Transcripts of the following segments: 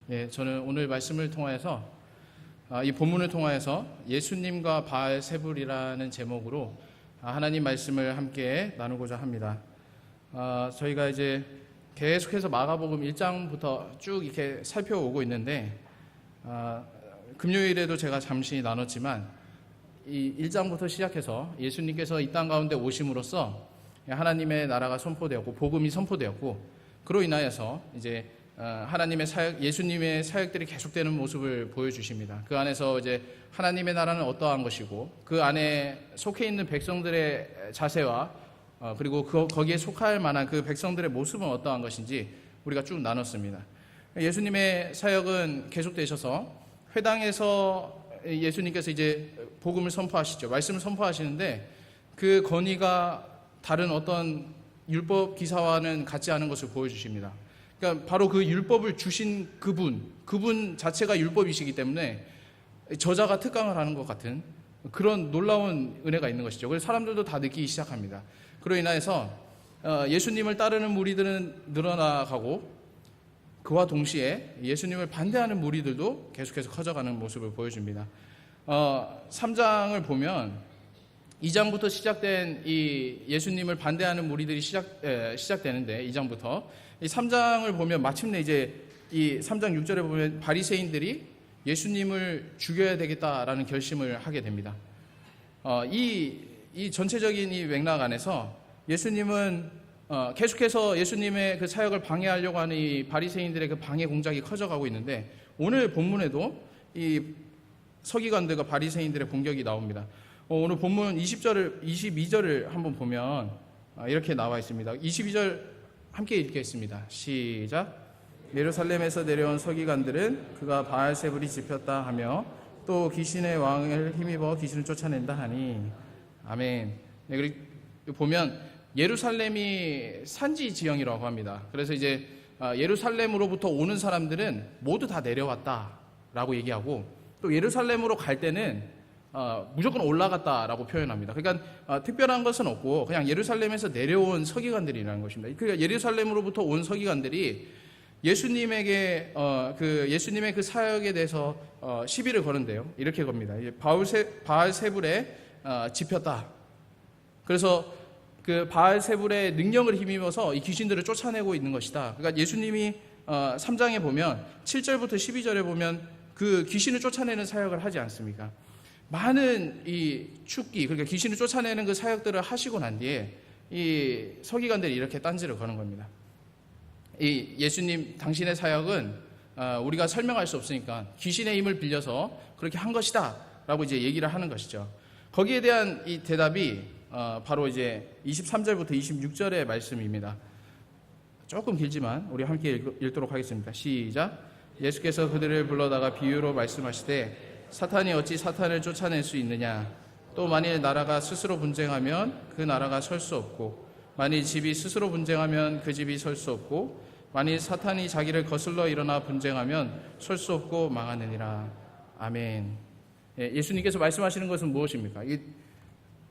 예, 저는 오늘 말씀을 통하여서 이 본문을 통하여서 예수님과 바알세불이라는 제목으로 하나님 말씀을 함께 나누고자 합니다. 저희가 이제 계속해서 마가복음 1장부터 쭉 이렇게 살펴오고 있는데 금요일에도 제가 잠시 나눴지만 이 1장부터 시작해서 예수님께서 이 땅 가운데 오심으로써 하나님의 나라가 선포되었고 복음이 선포되었고 그로 인하여서 이제 하나님의 사역, 예수님의 사역들이 계속되는 모습을 보여주십니다. 그 안에서 이제 하나님의 나라는 어떠한 것이고 그 안에 속해 있는 백성들의 자세와 그리고 거기에 속할 만한 그 백성들의 모습은 어떠한 것인지 우리가 쭉 나눴습니다. 예수님의 사역은 계속되셔서 회당에서 예수님께서 이제 복음을 선포하시죠. 말씀을 선포하시는데 그 건의가 다른 어떤 율법 기사와는 같지 않은 것을 보여주십니다. 그러니까 바로 그 율법을 주신 그분 자체가 율법이시기 때문에 저자가 특강을 하는 것 같은 그런 놀라운 은혜가 있는 것이죠. 그래서 사람들도 다 느끼기 시작합니다. 그로 인해서 예수님을 따르는 무리들은 늘어나가고 그와 동시에 예수님을 반대하는 무리들도 계속해서 커져가는 모습을 보여줍니다. 3장을 보면 2장부터 시작된 이 예수님을 반대하는 무리들이 시작되는데 2장부터 이 3장을 보면 마침내 이제 이 3장 6절에 보면 바리새인들이 예수님을 죽여야 되겠다라는 결심을 하게 됩니다. 이 전체적인 이 맥락 안에서 예수님은 계속해서 예수님의 그 사역을 방해하려고 하는 이 바리새인들의 그 방해 공작이 커져가고 있는데 오늘 본문에도 이 서기관들과 바리새인들의 공격이 나옵니다. 오늘 본문 22절을 한번 보면 이렇게 나와 있습니다. 22절 함께 읽겠습니다. 시작. 예루살렘에서 내려온 서기관들은 그가 바알세불이 집혔다 하며 또 귀신의 왕을 힘입어 귀신을 쫓아낸다 하니 아멘. 네, 그리고 보면 예루살렘이 산지 지형이라고 합니다. 그래서 이제 예루살렘으로부터 오는 사람들은 모두 다 내려왔다라고 얘기하고 또 예루살렘으로 갈 때는 무조건 올라갔다라고 표현합니다. 그러니까 특별한 것은 없고 그냥 예루살렘에서 내려온 서기관들이라는 것입니다. 그러니까 예루살렘으로부터 온 서기관들이 예수님에게 예수님의 그 사역에 대해서 시비를 거는데요. 이렇게 겁니다. 바알세불에 집혔다. 그래서 그 바알세불의 능력을 힘입어서 이 귀신들을 쫓아내고 있는 것이다. 그러니까 예수님이 3장에 보면 7절부터 12절에 보면 그 귀신을 쫓아내는 사역을 하지 않습니까? 많은 이 축기, 그러니까 귀신을 쫓아내는 그 사역들을 하시고 난 뒤에 이 서기관들이 이렇게 딴지를 거는 겁니다. 이 예수님 당신의 사역은 우리가 설명할 수 없으니까 귀신의 힘을 빌려서 그렇게 한 것이다 라고 이제 얘기를 하는 것이죠. 거기에 대한 이 대답이 바로 이제 23절부터 26절의 말씀입니다. 조금 길지만 우리 함께 읽도록 하겠습니다. 시작. 예수께서 그들을 불러다가 비유로 말씀하시되 사탄이 어찌 사탄을 쫓아낼 수 있느냐? 또 만일 나라가 스스로 분쟁하면 그 나라가 설 수 없고 만일 집이 스스로 분쟁하면 그 집이 설 수 없고 만일 사탄이 자기를 거슬러 일어나 분쟁하면 설 수 없고 망하느니라. 아멘. 예수님께서 말씀하시는 것은 무엇입니까?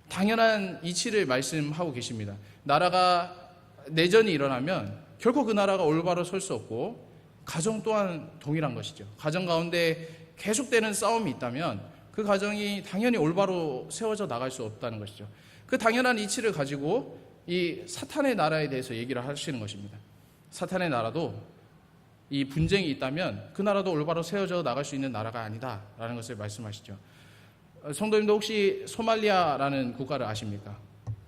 당연한 이치를 말씀하고 계십니다. 나라가 내전이 일어나면 결코 그 나라가 올바로 설 수 없고 가정 또한 동일한 것이죠. 가정 가운데 계속되는 싸움이 있다면 그 가정이 당연히 올바로 세워져 나갈 수 없다는 것이죠. 그 당연한 이치를 가지고 이 사탄의 나라에 대해서 얘기를 하시는 것입니다. 사탄의 나라도 이 분쟁이 있다면 그 나라도 올바로 세워져 나갈 수 있는 나라가 아니다라는 것을 말씀하시죠. 성도님도 혹시 소말리아라는 국가를 아십니까?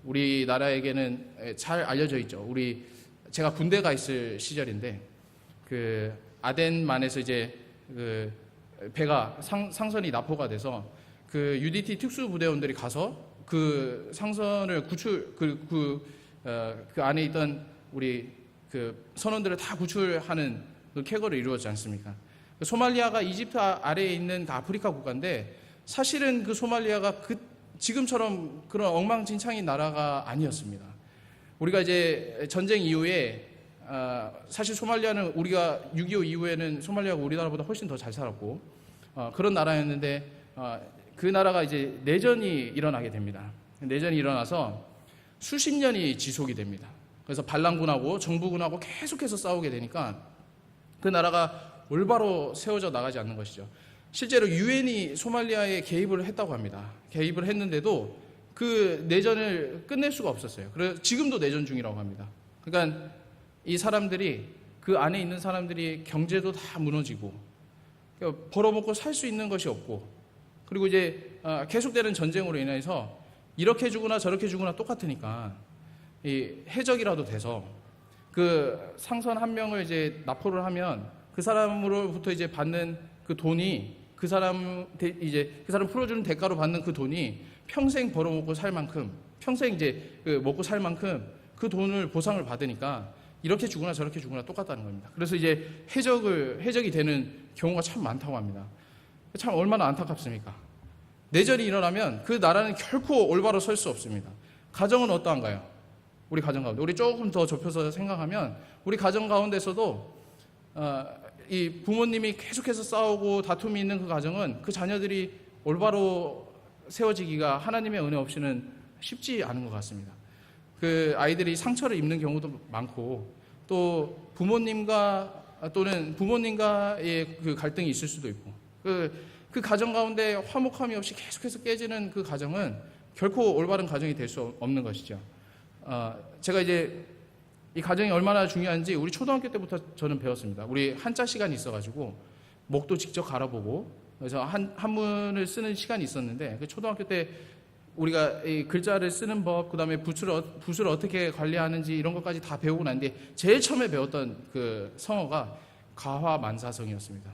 우리나라에게는 잘 알려져 있죠. 제가 군대 가 있을 시절인데 그 아덴만에서 이제 그 배가 상선이 납포가 돼서 그 UDT 특수부대원들이 가서 그 상선을 그 안에 있던 우리 그 선원들을 다 구출하는 그 쾌거를 이루었지 않습니까? 소말리아가 이집트 아래에 있는 그 아프리카 국가인데 사실은 그 소말리아가 지금처럼 그런 엉망진창인 나라가 아니었습니다. 우리가 이제 전쟁 이후에 사실 소말리아는 우리가 6.25 이후에는 소말리아가 우리나라보다 훨씬 더 잘 살았고 그런 나라였는데 그 나라가 이제 내전이 일어나게 됩니다. 내전이 일어나서 수십 년이 지속이 됩니다. 그래서 반란군하고 정부군하고 계속해서 싸우게 되니까 그 나라가 올바로 세워져 나가지 않는 것이죠. 실제로 유엔이 소말리아에 개입을 했다고 합니다. 개입을 했는데도 그 내전을 끝낼 수가 없었어요. 그래서 지금도 내전 중이라고 합니다. 그러니까 이 사람들이, 그 안에 있는 사람들이 경제도 다 무너지고, 그러니까 벌어먹고 살 수 있는 것이 없고, 그리고 이제 계속되는 전쟁으로 인해서 이렇게 죽으나 저렇게 죽으나 똑같으니까 이 해적이라도 돼서 그 상선 한 명을 이제 납포를 하면 그 사람으로부터 이제 받는 그 돈이, 그 사람 풀어주는 대가로 받는 그 돈이 평생 벌어먹고 살 만큼, 평생 이제 그 먹고 살 만큼 그 돈을 보상을 받으니까 이렇게 죽으나 저렇게 죽으나 똑같다는 겁니다. 그래서 이제 해적이 되는 경우가 참 많다고 합니다. 참 얼마나 안타깝습니까? 내전이 일어나면 그 나라는 결코 올바로 설 수 없습니다. 가정은 어떠한가요? 우리 가정 가운데, 우리 조금 더 좁혀서 생각하면 우리 가정 가운데서도 이 부모님이 계속해서 싸우고 다툼이 있는 그 가정은 그 자녀들이 올바로 세워지기가 하나님의 은혜 없이는 쉽지 않은 것 같습니다. 그 아이들이 상처를 입는 경우도 많고, 또 부모님과 또는 부모님과의 그 갈등이 있을 수도 있고, 그 가정 가운데 화목함이 없이 계속해서 깨지는 그 가정은 결코 올바른 가정이 될 수 없는 것이죠. 제가 이제 이 가정이 얼마나 중요한지 우리 초등학교 때부터 저는 배웠습니다. 우리 한자 시간이 있어가지고 목도 직접 갈아보고, 그래서 한문을 쓰는 시간이 있었는데, 그 초등학교 때 우리가 이 글자를 쓰는 법, 그다음에 붓을 어떻게 관리하는지 이런 것까지 다 배우고 난 뒤에 제일 처음에 배웠던 그 성어가 가화만사성이었습니다.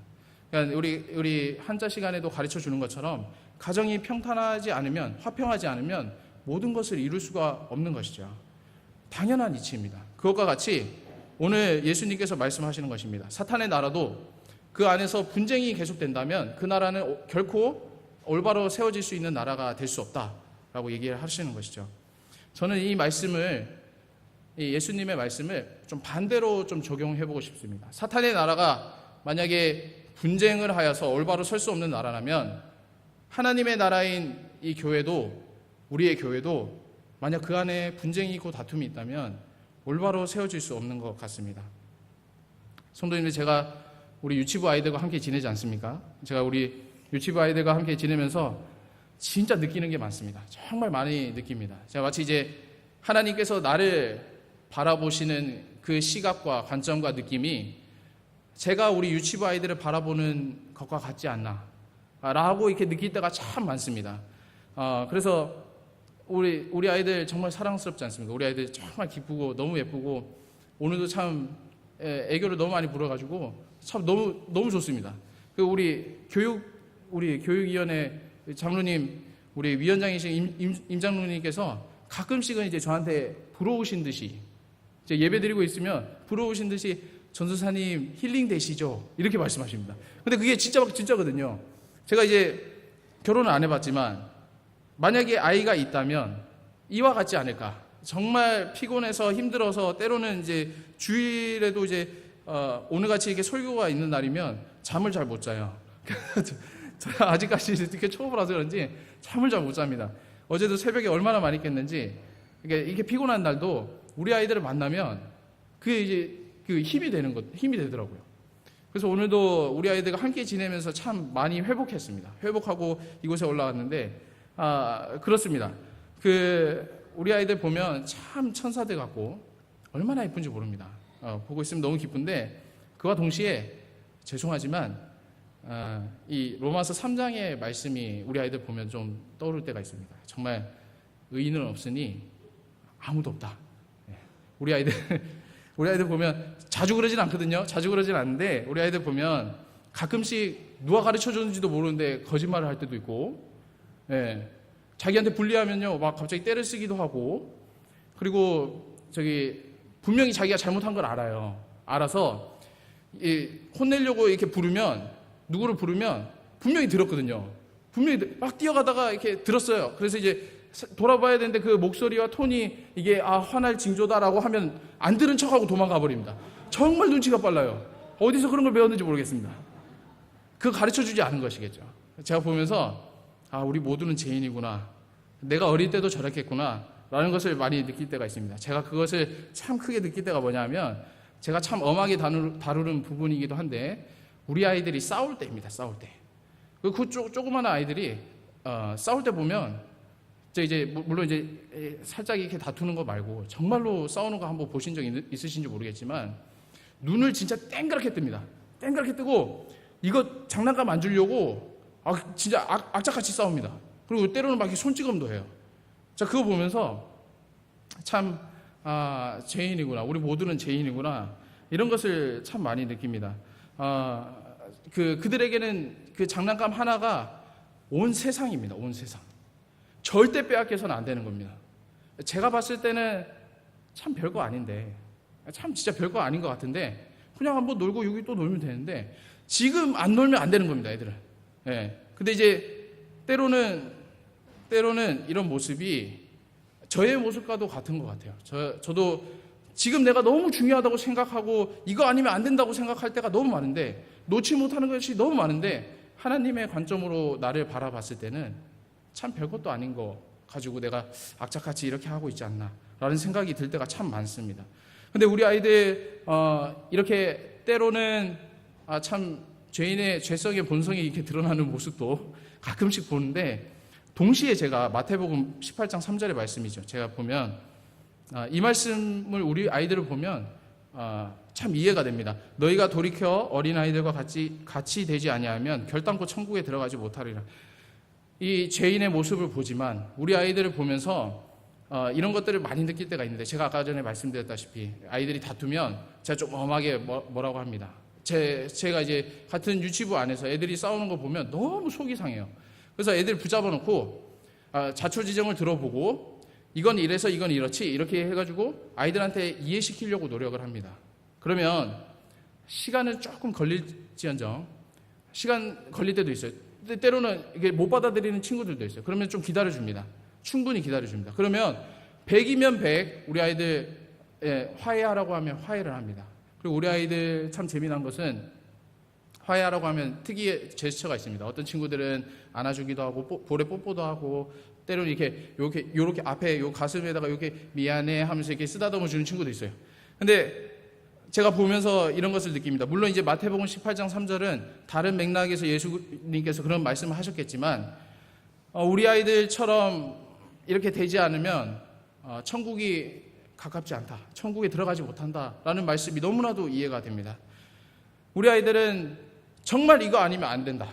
그러니까 우리 한자 시간에도 가르쳐 주는 것처럼 가정이 평탄하지 않으면, 화평하지 않으면 모든 것을 이룰 수가 없는 것이죠. 당연한 이치입니다. 그것과 같이 오늘 예수님께서 말씀하시는 것입니다. 사탄의 나라도 그 안에서 분쟁이 계속된다면 그 나라는 결코 올바로 세워질 수 있는 나라가 될 수 없다라고 얘기를 하시는 것이죠. 저는 이 예수님의 말씀을 좀 반대로 좀 적용해보고 싶습니다. 사탄의 나라가 만약에 분쟁을 하여서 올바로 설 수 없는 나라라면, 하나님의 나라인 이 교회도, 우리의 교회도 만약 그 안에 분쟁이 있고 다툼이 있다면 올바로 세워질 수 없는 것 같습니다. 성도님들, 제가 우리 유치부 아이들과 함께 지내지 않습니까? 제가 우리 유치부 아이들과 함께 지내면서 진짜 느끼는 게 많습니다. 정말 많이 느낍니다. 제가 마치 이제 하나님께서 나를 바라보시는 그 시각과 관점과 느낌이 제가 우리 유치부 아이들을 바라보는 것과 같지 않나 라고 이렇게 느낄 때가 참 많습니다. 그래서 우리 아이들 정말 사랑스럽지 않습니까? 우리 아이들 정말 기쁘고 너무 예쁘고, 오늘도 참 애교를 너무 많이 부려가지고 참 너무 좋습니다. 우리 교육위원회 장로님, 우리 위원장이신 임 장로님께서 가끔씩은 이제 저한테 부러우신 듯이, 이제 예배 드리고 있으면 부러우신 듯이 전도사님 힐링 되시죠? 이렇게 말씀하십니다. 근데 그게 진짜거든요. 제가 이제 결혼을 안 해봤지만 만약에 아이가 있다면 이와 같지 않을까. 정말 피곤해서 힘들어서 때로는 이제 주일에도 이제 오늘같이 이렇게 설교가 있는 날이면 잠을 잘 못 자요. 제가 아직까지 이렇게 초보라서 그런지 잠을 잘 못 잡니다. 어제도 새벽에 얼마나 많이 깼는지. 이렇게 피곤한 날도 우리 아이들을 만나면 그게 이제 그 힘이 되더라고요. 그래서 오늘도 우리 아이들과 함께 지내면서 참 많이 회복했습니다. 회복하고 이곳에 올라왔는데, 그렇습니다. 우리 아이들 보면 참 천사들 같고 얼마나 예쁜지 모릅니다. 보고 있으면 너무 기쁜데, 그와 동시에 죄송하지만 이 로마서 3장의 말씀이 우리 아이들 보면 좀 떠오를 때가 있습니다. 정말 의인은 없으니 아무도 없다. 우리 아이들 보면 자주 그러진 않거든요. 자주 그러진 않는데 우리 아이들 보면 가끔씩 누가 가르쳐 줬는지도 모르는데 거짓말을 할 때도 있고, 자기한테 불리하면요 막 갑자기 때를 쓰기도 하고, 그리고 분명히 자기가 잘못한 걸 알아요. 알아서 혼내려고 이렇게 누구를 부르면 분명히 들었거든요. 분명히 막 뛰어가다가 이렇게 들었어요. 그래서 이제 돌아봐야 되는데 그 목소리와 톤이 이게 화날 징조다라고 하면 안 들은 척하고 도망가 버립니다. 정말 눈치가 빨라요. 어디서 그런 걸 배웠는지 모르겠습니다. 그거 가르쳐주지 않은 것이겠죠. 제가 보면서 우리 모두는 죄인이구나, 내가 어릴 때도 저랬겠구나 라는 것을 많이 느낄 때가 있습니다. 제가 그것을 참 크게 느낄 때가 뭐냐면, 제가 참 엄하게 다루는 부분이기도 한데, 우리 아이들이 싸울 때입니다. 싸울 때. 그 조그마한 아이들이 싸울 때 보면 이제 물론 이제 살짝 이렇게 다투는 거 말고 정말로 싸우는 거 한번 보신 적 있으신지 모르겠지만 눈을 진짜 땡그랗게 뜹니다. 땡그랗게 뜨고 이거 장난감 안 주려고 진짜 악착같이 싸웁니다. 그리고 때로는 막 이렇게 손찌검도 해요. 자, 그거 보면서 참 죄인이구나. 우리 모두는 죄인이구나. 이런 것을 참 많이 느낍니다. 그들에게는 그 장난감 하나가 온 세상입니다. 온 세상. 절대 빼앗겨서는 안 되는 겁니다. 제가 봤을 때는 참 별거 아닌데, 참 진짜 별거 아닌 것 같은데, 그냥 한번 놀고 여기 또 놀면 되는데, 지금 안 놀면 안 되는 겁니다, 애들은. 예. 근데 이제 때로는 이런 모습이 저의 모습과도 같은 것 같아요. 저도 지금 내가 너무 중요하다고 생각하고 이거 아니면 안 된다고 생각할 때가 너무 많은데, 놓지 못하는 것이 너무 많은데, 하나님의 관점으로 나를 바라봤을 때는 참 별것도 아닌 거 가지고 내가 악착같이 이렇게 하고 있지 않나 라는 생각이 들 때가 참 많습니다. 근데 우리 아이들 이렇게 때로는 참 죄인의 죄성의 본성이 이렇게 드러나는 모습도 가끔씩 보는데, 동시에 제가 마태복음 18장 3절의 말씀이죠. 제가 보면 이 말씀을 우리 아이들을 보면 참 이해가 됩니다. 너희가 돌이켜 어린아이들과 같이 되지 아니하면 결단코 천국에 들어가지 못하리라. 이 죄인의 모습을 보지만 우리 아이들을 보면서 이런 것들을 많이 느낄 때가 있는데, 제가 아까 전에 말씀드렸다시피 아이들이 다투면 제가 좀 엄하게 뭐라고 합니다. 제가 이제 같은 유치부 안에서 애들이 싸우는 거 보면 너무 속이 상해요. 그래서 애들 붙잡아 놓고 자초지종을 들어보고 이건 이래서 이건 이렇지 이렇게 해가지고 아이들한테 이해시키려고 노력을 합니다. 그러면 시간은 조금 걸릴지언정, 시간 걸릴 때도 있어요. 근데 때로는 이게 못 받아들이는 친구들도 있어요. 그러면 좀 기다려줍니다. 충분히 기다려줍니다. 그러면 100이면 100 우리 아이들 화해하라고 하면 화해를 합니다. 그리고 우리 아이들 참 재미난 것은 화해하라고 하면 특이의 제스처가 있습니다. 어떤 친구들은 안아주기도 하고 볼에 뽀뽀도 하고, 때로는 이렇게 앞에 요 가슴에다가 이렇게 미안해 하면서 이렇게 쓰다듬어 주는 친구도 있어요. 근데 제가 보면서 이런 것을 느낍니다. 물론 이제 마태복음 18장 3절은 다른 맥락에서 예수님께서 그런 말씀을 하셨겠지만, 우리 아이들처럼 이렇게 되지 않으면 천국이 가깝지 않다, 천국에 들어가지 못한다라는 말씀이 너무나도 이해가 됩니다. 우리 아이들은 정말 이거 아니면 안 된다,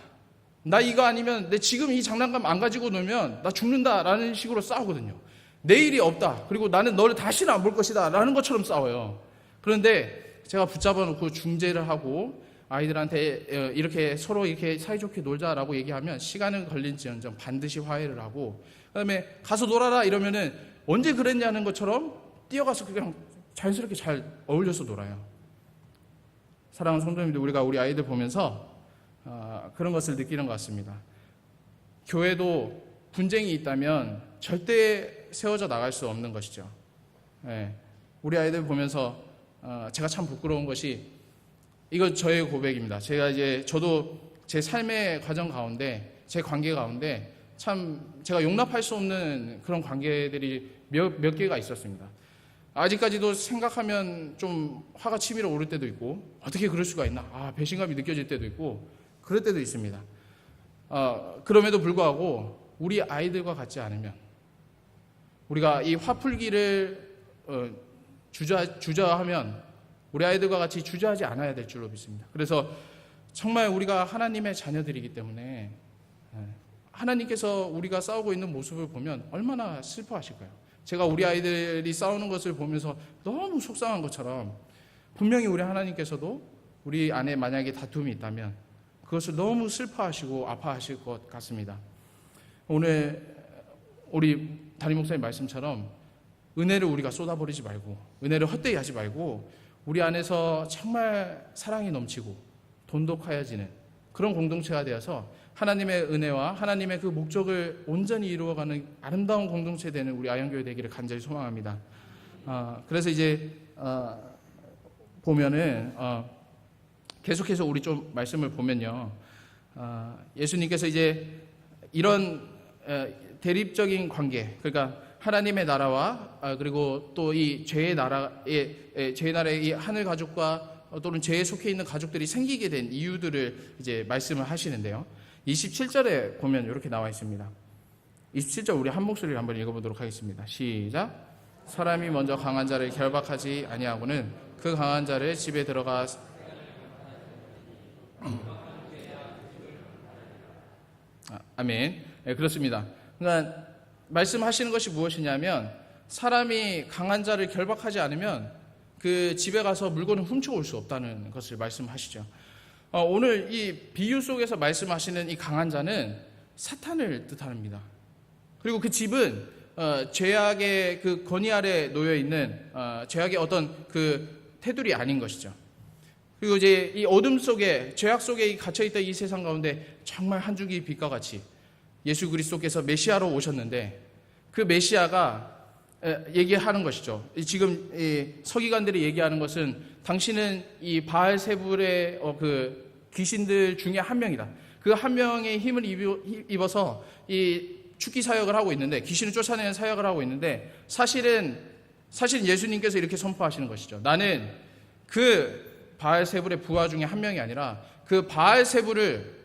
나 이거 아니면 내 지금 이 장난감 안 가지고 놀면 나 죽는다라는 식으로 싸우거든요. 내일이 없다, 그리고 나는 너를 다시는 안 볼 것이다 라는 것처럼 싸워요. 그런데 제가 붙잡아 놓고 중재를 하고 아이들한테 이렇게 서로 이렇게 사이좋게 놀자라고 얘기하면 시간은 걸린지언정 반드시 화해를 하고, 그다음에 가서 놀아라 이러면은 언제 그랬냐는 것처럼 뛰어가서 그냥 자연스럽게 잘 어울려서 놀아요. 사랑하는 성도님들, 우리가 우리 아이들 보면서 그런 것을 느끼는 것 같습니다. 교회도 분쟁이 있다면 절대 세워져 나갈 수 없는 것이죠. 우리 아이들 보면서 제가 참 부끄러운 것이, 이거 저의 고백입니다. 저도 제 삶의 과정 가운데, 제 관계 가운데 참 제가 용납할 수 없는 그런 관계들이 몇 개가 있었습니다. 아직까지도 생각하면 좀 화가 치밀어 오를 때도 있고, 어떻게 그럴 수가 있나, 배신감이 느껴질 때도 있고 그럴 때도 있습니다. 그럼에도 불구하고 우리 아이들과 같지 않으면, 우리가 이 화풀기를 주저하면 우리 아이들과 같이 주저하지 않아야 될 줄로 믿습니다. 그래서 정말 우리가 하나님의 자녀들이기 때문에 하나님께서 우리가 싸우고 있는 모습을 보면 얼마나 슬퍼하실까요? 제가 우리 아이들이 싸우는 것을 보면서 너무 속상한 것처럼 분명히 우리 하나님께서도 우리 안에 만약에 다툼이 있다면 그것을 너무 슬퍼하시고 아파하실 것 같습니다. 오늘 우리 담임 목사님 말씀처럼 은혜를 우리가 쏟아버리지 말고, 은혜를 헛되이 하지 말고, 우리 안에서 정말 사랑이 넘치고 돈독하여지는 그런 공동체가 되어서 하나님의 은혜와 하나님의 그 목적을 온전히 이루어가는 아름다운 공동체 되는 우리 아현교회 되기를 간절히 소망합니다. 그래서 이제 보면은 계속해서 우리 좀 말씀을 보면요, 예수님께서 이제 이런 대립적인 관계, 그러니까 하나님의 나라와 그리고 또 이 죄의 나라의 이 하늘 가족과 또는 죄에 속해 있는 가족들이 생기게 된 이유들을 이제 말씀을 하시는데요. 27절에 보면 이렇게 나와 있습니다. 27절 우리 한 목소리를 한번 읽어보도록 하겠습니다. 시작. 사람이 먼저 강한 자를 결박하지 아니하고는 그 강한 자를 집에 들어가 아멘. 네, 그렇습니다. 그러니까 말씀하시는 것이 무엇이냐면 사람이 강한 자를 결박하지 않으면 그 집에 가서 물건을 훔쳐올 수 없다는 것을 말씀하시죠. 오늘 이 비유 속에서 말씀하시는 이 강한 자는 사탄을 뜻합니다. 그리고 그 집은 죄악의 그 권위 아래 놓여 있는 죄악의 어떤 그 테두리 아닌 것이죠. 그리고 이제 이 어둠 속에 죄악 속에 갇혀 있던 이 세상 가운데 정말 한 줄기 빛과 같이 예수 그리스도께서 메시아로 오셨는데 그 메시아가 얘기하는 것이죠. 지금 이 서기관들이 얘기하는 것은 당신은 이 바알세불의 그 귀신들 중에 한 명이다. 그 한 명의 힘을 입어서 이 죽기 사역을 하고 있는데 귀신을 쫓아내는 사역을 하고 있는데 사실은 예수님께서 이렇게 선포하시는 것이죠. 나는 그 바알세불의 부하 중에 한 명이 아니라 그 바알세불을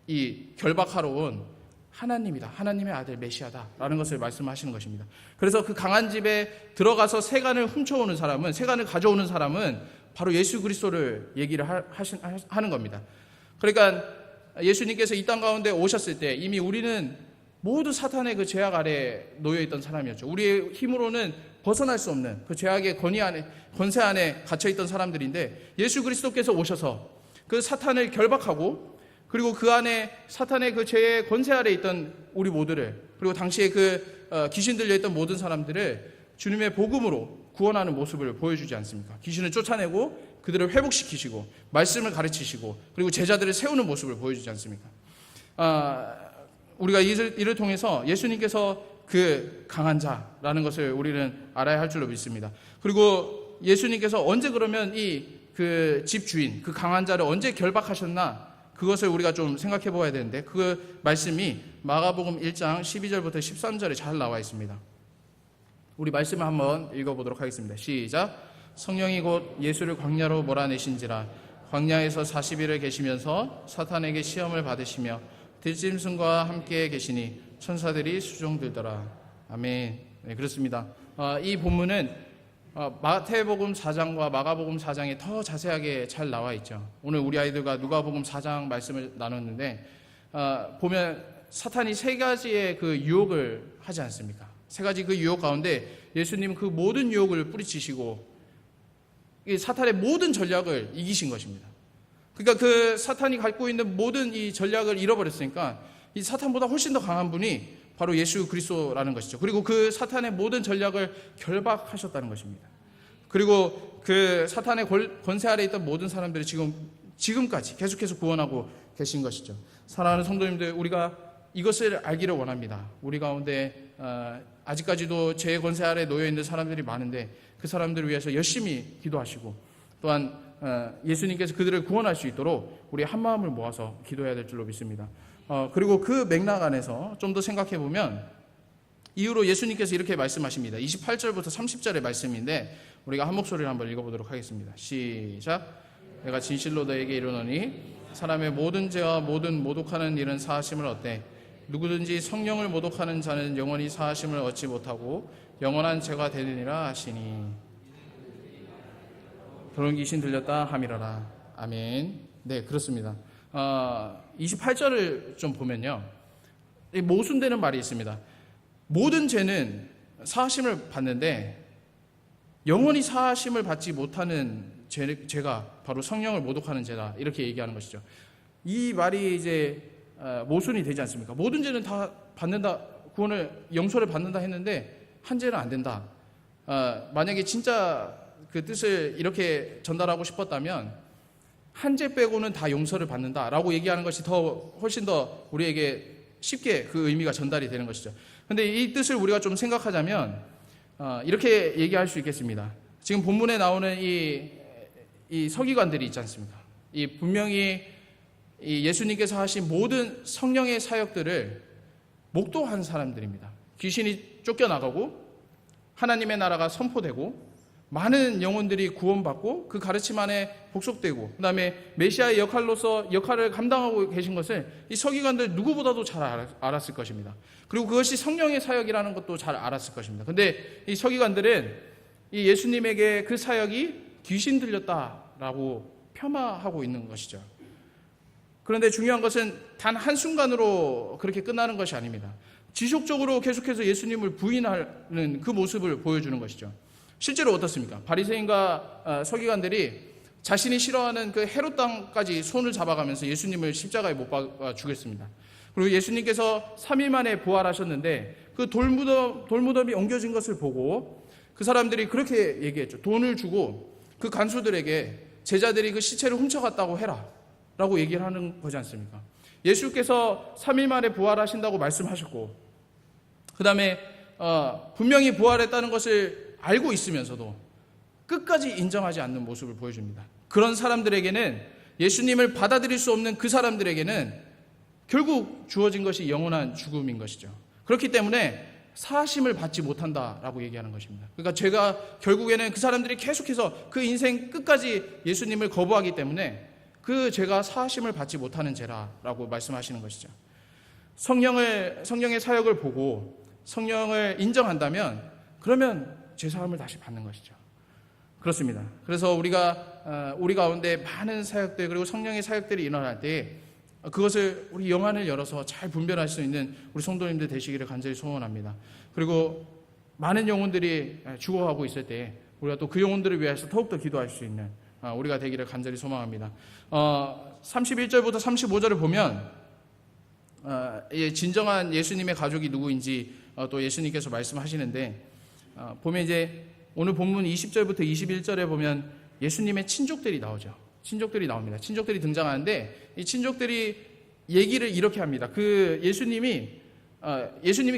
이 결박하러 온 하나님이다. 하나님의 아들 메시아다라는 것을 말씀하시는 것입니다. 그래서 그 강한 집에 들어가서 세간을 훔쳐오는 사람은, 세간을 가져오는 사람은 바로 예수 그리스도를 얘기를 하는 겁니다. 그러니까 예수님께서 이 땅 가운데 오셨을 때 이미 우리는 모두 사탄의 그 죄악 아래 놓여있던 사람이었죠. 우리의 힘으로는 벗어날 수 없는 그 죄악의 권세 안에 갇혀있던 사람들인데 예수 그리스도께서 오셔서 그 사탄을 결박하고 그리고 그 안에 사탄의 그 죄의 권세 아래 있던 우리 모두를 그리고 당시에 그 귀신 들려있던 모든 사람들을 주님의 복음으로 구원하는 모습을 보여주지 않습니까? 귀신을 쫓아내고 그들을 회복시키시고 말씀을 가르치시고 그리고 제자들을 세우는 모습을 보여주지 않습니까? 우리가 이를 통해서 예수님께서 그 강한 자라는 것을 우리는 알아야 할 줄로 믿습니다. 그리고 예수님께서 언제 그러면 이 그 집 주인, 그 강한 자를 언제 결박하셨나? 그것을 우리가 좀 생각해 보아야 되는데 그 말씀이 마가복음 1장 12절부터 13절에 잘 나와 있습니다. 우리 말씀을 한번 읽어보도록 하겠습니다. 시작. 성령이 곧 예수를 광야로 몰아내신지라 광야에서 40일을 계시면서 사탄에게 시험을 받으시며 들짐승과 함께 계시니 천사들이 수종들더라. 아멘. 네, 그렇습니다. 이 본문은 마태복음 4장과 마가복음 4장에 더 자세하게 잘 나와 있죠. 오늘 우리 아이들과 누가복음 4장 말씀을 나눴는데 보면 사탄이 세 가지의 그 유혹을 하지 않습니까? 세 가지 그 유혹 가운데 예수님은 그 모든 유혹을 뿌리치시고 이 사탄의 모든 전략을 이기신 것입니다. 그러니까 그 사탄이 갖고 있는 모든 이 전략을 잃어버렸으니까 이 사탄보다 훨씬 더 강한 분이 바로 예수 그리스도라는 것이죠. 그리고 그 사탄의 모든 전략을 결박하셨다는 것입니다. 그리고 그 사탄의 권세 아래 있던 모든 사람들이 지금까지 계속해서 구원하고 계신 것이죠. 사랑하는 성도님들, 우리가 이것을 알기를 원합니다. 우리 가운데 아직까지도 죄의 권세 아래 놓여 있는 사람들이 많은데 그 사람들을 위해서 열심히 기도하시고 또한 예수님께서 그들을 구원할 수 있도록 우리 한 마음을 모아서 기도해야 될 줄로 믿습니다. 그리고 그 맥락 안에서 좀 더 생각해 보면 이후로 예수님께서 이렇게 말씀하십니다. 28절부터 30절의 말씀인데 우리가 한 목소리를 한번 읽어보도록 하겠습니다. 시작. 내가 진실로 너에게 이르노니 사람의 모든 죄와 모든 모독하는 일은 사하심을 얻되 누구든지 성령을 모독하는 자는 영원히 사하심을 얻지 못하고 영원한 죄가 되느니라 하시니 더러운 귀신 들렸다 함이라라. 아멘. 네, 그렇습니다. 28절을 좀 보면요, 모순되는 말이 있습니다. 모든 죄는 사하심을 받는데 영원히 사하심을 받지 못하는 죄가 바로 성령을 모독하는 죄다, 이렇게 얘기하는 것이죠. 이 말이 이제 모순이 되지 않습니까? 모든 죄는 다 받는다, 구원을 용서를 받는다 했는데 한 죄는 안 된다. 만약에 진짜 그 뜻을 이렇게 전달하고 싶었다면 한 죄 빼고는 다 용서를 받는다라고 얘기하는 것이 훨씬 더 우리에게 쉽게 그 의미가 전달이 되는 것이죠. 그런데 이 뜻을 우리가 좀 생각하자면 이렇게 얘기할 수 있겠습니다. 지금 본문에 나오는 이 서기관들이 있지 않습니까? 이 분명히 이 예수님께서 하신 모든 성령의 사역들을 목도한 사람들입니다. 귀신이 쫓겨나가고 하나님의 나라가 선포되고 많은 영혼들이 구원받고 그 가르침 안에 복속되고 그다음에 메시아의 역할로서 역할을 감당하고 계신 것을 이 서기관들 누구보다도 잘 알았을 것입니다. 그리고 그것이 성령의 사역이라는 것도 잘 알았을 것입니다. 근데 이 서기관들은 이 예수님에게 그 사역이 귀신 들렸다라고 폄하하고 있는 것이죠. 그런데 중요한 것은 단 한순간으로 그렇게 끝나는 것이 아닙니다. 지속적으로 계속해서 예수님을 부인하는 그 모습을 보여주는 것이죠. 실제로 어떻습니까? 바리새인과 서기관들이 자신이 싫어하는 그 헤롯 땅까지 손을 잡아가면서 예수님을 십자가에 못 박아 주겠습니다. 그리고 예수님께서 3일 만에 부활하셨는데 그 돌무덤이 옮겨진 것을 보고 그 사람들이 그렇게 얘기했죠. 돈을 주고 그 간수들에게 제자들이 그 시체를 훔쳐갔다고 해라 라고 얘기를 하는 거지 않습니까? 예수께서 3일 만에 부활하신다고 말씀하셨고 그 다음에 분명히 부활했다는 것을 알고 있으면서도 끝까지 인정하지 않는 모습을 보여줍니다. 그런 사람들에게는 예수님을 받아들일 수 없는 그 사람들에게는 결국 주어진 것이 영원한 죽음인 것이죠. 그렇기 때문에 사하심을 받지 못한다라고 얘기하는 것입니다. 그러니까 죄가 결국에는 그 사람들이 계속해서 그 인생 끝까지 예수님을 거부하기 때문에 그 죄가 사하심을 받지 못하는 죄라라고 말씀하시는 것이죠. 성령의 사역을 보고 성령을 인정한다면 그러면 죄사함을 다시 받는 것이죠. 그렇습니다. 그래서 우리가 우리 가운데 많은 사역들 그리고 성령의 사역들이 일어날 때 그것을 우리 영안을 열어서 잘 분별할 수 있는 우리 성도님들 되시기를 간절히 소원합니다. 그리고 많은 영혼들이 죽어가고 있을 때 우리가 또 그 영혼들을 위해서 더욱더 기도할 수 있는 우리가 되기를 간절히 소망합니다. 31절부터 35절을 보면 진정한 예수님의 가족이 누구인지 또 예수님께서 말씀하시는데 보면 이제 오늘 본문 20절부터 21절에 보면 예수님의 친족들이 나오죠. 친족들이 나옵니다. 친족들이 등장하는데 이 친족들이 얘기를 이렇게 합니다. 그 예수님이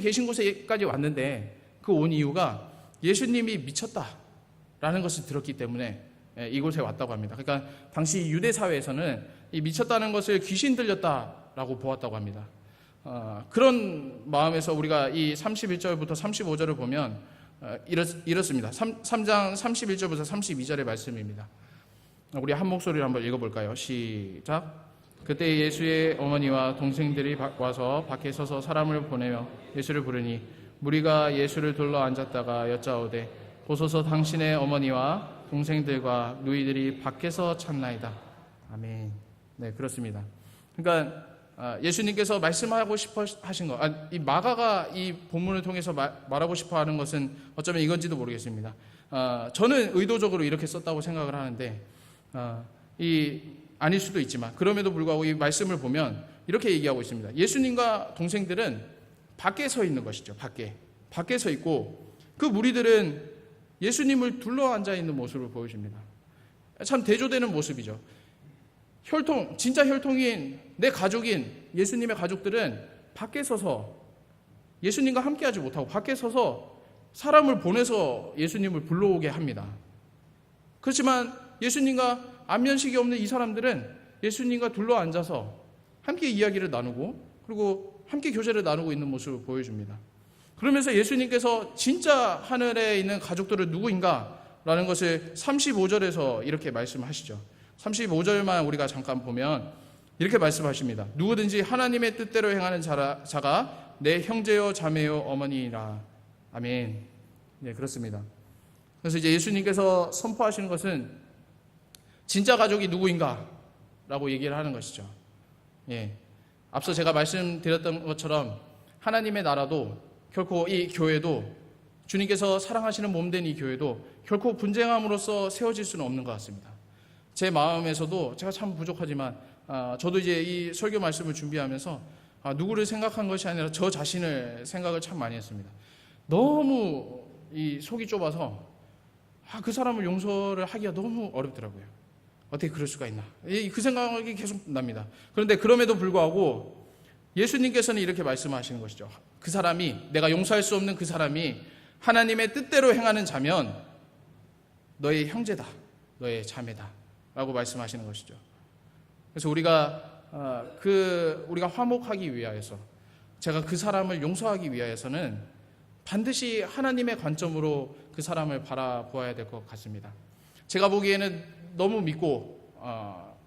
계신 곳에까지 왔는데 그 온 이유가 예수님이 미쳤다라는 것을 들었기 때문에 이곳에 왔다고 합니다. 그러니까 당시 유대 사회에서는 이 미쳤다는 것을 귀신 들렸다라고 보았다고 합니다. 그런 마음에서 우리가 이 31절부터 35절을 보면 이렇습니다. 3장 31절부터 32절의 말씀입니다. 우리 한 목소리로 한번 읽어볼까요? 시작. 그때 예수의 어머니와 동생들이 와서 밖에 서서 사람을 보내며 예수를 부르니 무리가 예수를 둘러 앉았다가 여짜오되 보소서 당신의 어머니와 동생들과 누이들이 밖에서 찾나이다. 아멘. 네, 그렇습니다. 그러니까 예수님께서 말씀하고 싶어 하신 것, 이 마가가 이 본문을 통해서 말하고 싶어 하는 것은 어쩌면 이건지도 모르겠습니다. 저는 의도적으로 이렇게 썼다고 생각을 하는데 아닐 수도 있지만 그럼에도 불구하고 이 말씀을 보면 이렇게 얘기하고 있습니다. 예수님과 동생들은 밖에 서 있는 것이죠. 밖에 서 있고 그 무리들은 예수님을 둘러 앉아 있는 모습을 보여줍니다. 참 대조되는 모습이죠. 진짜 혈통인 내 가족인 예수님의 가족들은 밖에 서서 예수님과 함께하지 못하고 밖에 서서 사람을 보내서 예수님을 불러오게 합니다. 그렇지만 예수님과 안면식이 없는 이 사람들은 예수님과 둘러 앉아서 함께 이야기를 나누고 그리고 함께 교제를 나누고 있는 모습을 보여줍니다. 그러면서 예수님께서 진짜 하늘에 있는 가족들은 누구인가라는 것을 35절에서 이렇게 말씀하시죠. 35절만 우리가 잠깐 보면 이렇게 말씀하십니다. 누구든지 하나님의 뜻대로 행하는 자가 내 형제요 자매요 어머니라. 아멘. 네, 그렇습니다. 그래서 이제 예수님께서 선포하시는 것은 진짜 가족이 누구인가라고 얘기를 하는 것이죠. 예. 앞서 제가 말씀드렸던 것처럼 하나님의 나라도 결코 이 교회도 주님께서 사랑하시는 몸된 이 교회도 결코 분쟁함으로써 세워질 수는 없는 것 같습니다. 제 마음에서도 제가 참 부족하지만 저도 이제 이 설교 말씀을 준비하면서 누구를 생각한 것이 아니라 저 자신을 생각을 참 많이 했습니다. 너무 이 속이 좁아서 그 사람을 용서를 하기가 너무 어렵더라고요. 어떻게 그럴 수가 있나. 그 생각이 계속 납니다. 그런데 그럼에도 불구하고 예수님께서는 이렇게 말씀하시는 것이죠. 그 사람이 내가 용서할 수 없는 그 사람이 하나님의 뜻대로 행하는 자면 너의 형제다. 너의 자매다. 라고 말씀하시는 것이죠. 그래서 우리가 화목하기 위하여서 제가 그 사람을 용서하기 위하여서는 반드시 하나님의 관점으로 그 사람을 바라보아야 될 것 같습니다. 제가 보기에는 너무 믿고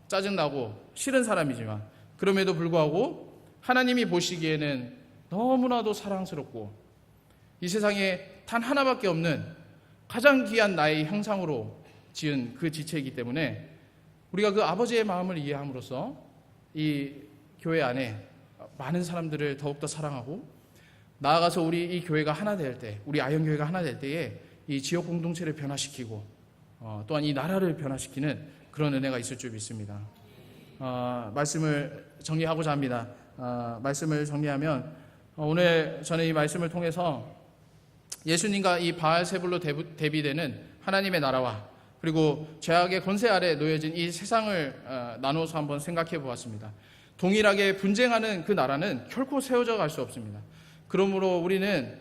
짜증나고 싫은 사람이지만 그럼에도 불구하고 하나님이 보시기에는 너무나도 사랑스럽고 이 세상에 단 하나밖에 없는 가장 귀한 나의 형상으로 지은 그 지체이기 때문에 우리가 그 아버지의 마음을 이해함으로써 이 교회 안에 많은 사람들을 더욱더 사랑하고 나아가서 우리 이 교회가 하나 될 때, 우리 아현교회가 하나 될 때에 이 지역 공동체를 변화시키고 또한 이 나라를 변화시키는 그런 은혜가 있을 줄 믿습니다. 말씀을 정리하고자 합니다. 말씀을 정리하면 오늘 저는 이 말씀을 통해서 예수님과 이 바알세불로 대비되는 하나님의 나라와 그리고 죄악의 권세 아래 놓여진 이 세상을 나누어서 한번 생각해 보았습니다. 동일하게 분쟁하는 그 나라는 결코 세워져 갈 수 없습니다. 그러므로 우리는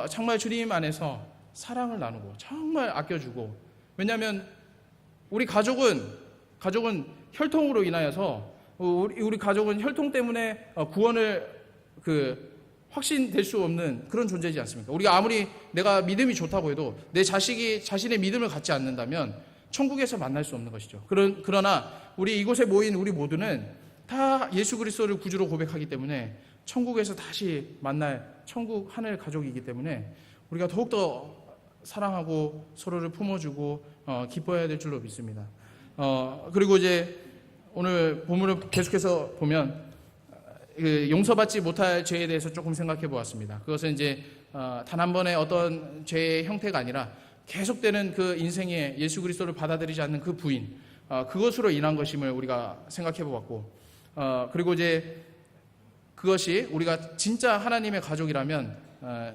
정말 주님 안에서 사랑을 나누고 정말 아껴주고, 왜냐하면 우리 가족은 혈통으로 인하여서 우리 가족은 혈통 때문에 구원을 확신될 수 없는 그런 존재이지 않습니까? 우리가 아무리 내가 믿음이 좋다고 해도 내 자식이 자신의 믿음을 갖지 않는다면 천국에서 만날 수 없는 것이죠. 그러나 우리 이곳에 모인 우리 모두는 다 예수 그리스도를 구주로 고백하기 때문에 천국에서 다시 만날 천국 하늘 가족이기 때문에 우리가 더욱더 사랑하고 서로를 품어주고 기뻐해야 될 줄로 믿습니다. 그리고 이제 오늘 본문을 계속해서 보면 용서받지 못할 죄에 대해서 조금 생각해 보았습니다. 그것은 이제 단 한 번의 어떤 죄의 형태가 아니라 계속되는 그 인생에 예수 그리스도를 받아들이지 않는 그 부인, 그것으로 인한 것임을 우리가 생각해 보았고, 그리고 이제 그것이 우리가 진짜 하나님의 가족이라면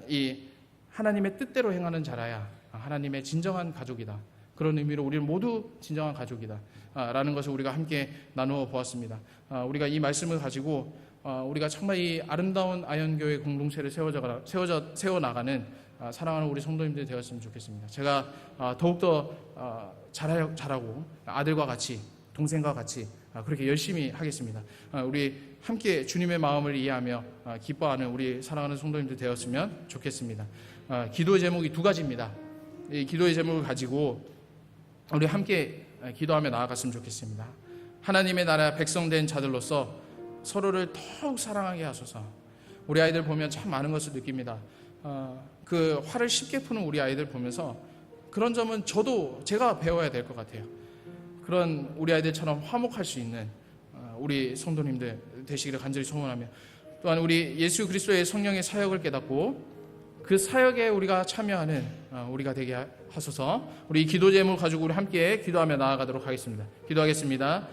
이 하나님의 뜻대로 행하는 자라야 하나님의 진정한 가족이다. 그런 의미로 우리는 모두 진정한 가족이다 라는 것을 우리가 함께 나누어 보았습니다. 우리가 이 말씀을 가지고 우리가 정말 이 아름다운 아현교회 공동체를 세워나가는 사랑하는 우리 성도님들이 되었으면 좋겠습니다. 제가 더욱더 잘하고 아들과 같이, 동생과 같이 그렇게 열심히 하겠습니다. 우리 함께 주님의 마음을 이해하며 기뻐하는 우리 사랑하는 성도님들 되었으면 좋겠습니다. 기도의 제목이 두 가지입니다. 이 기도의 제목을 가지고 우리 함께 기도하며 나아갔으면 좋겠습니다. 하나님의 나라 백성된 자들로서 서로를 더욱 사랑하게 하소서. 우리 아이들 보면 참 많은 것을 느낍니다. 그 화를 쉽게 푸는 우리 아이들 보면서 그런 점은 제가 배워야 될 것 같아요. 그런 우리 아이들처럼 화목할 수 있는 우리 성도님들 되시기를 간절히 소원하며, 또한 우리 예수 그리스도의 성령의 사역을 깨닫고 그 사역에 우리가 참여하는 우리가 되게 하소서. 우리 기도 제목을 가지고 우리 함께 기도하며 나아가도록 하겠습니다. 기도하겠습니다.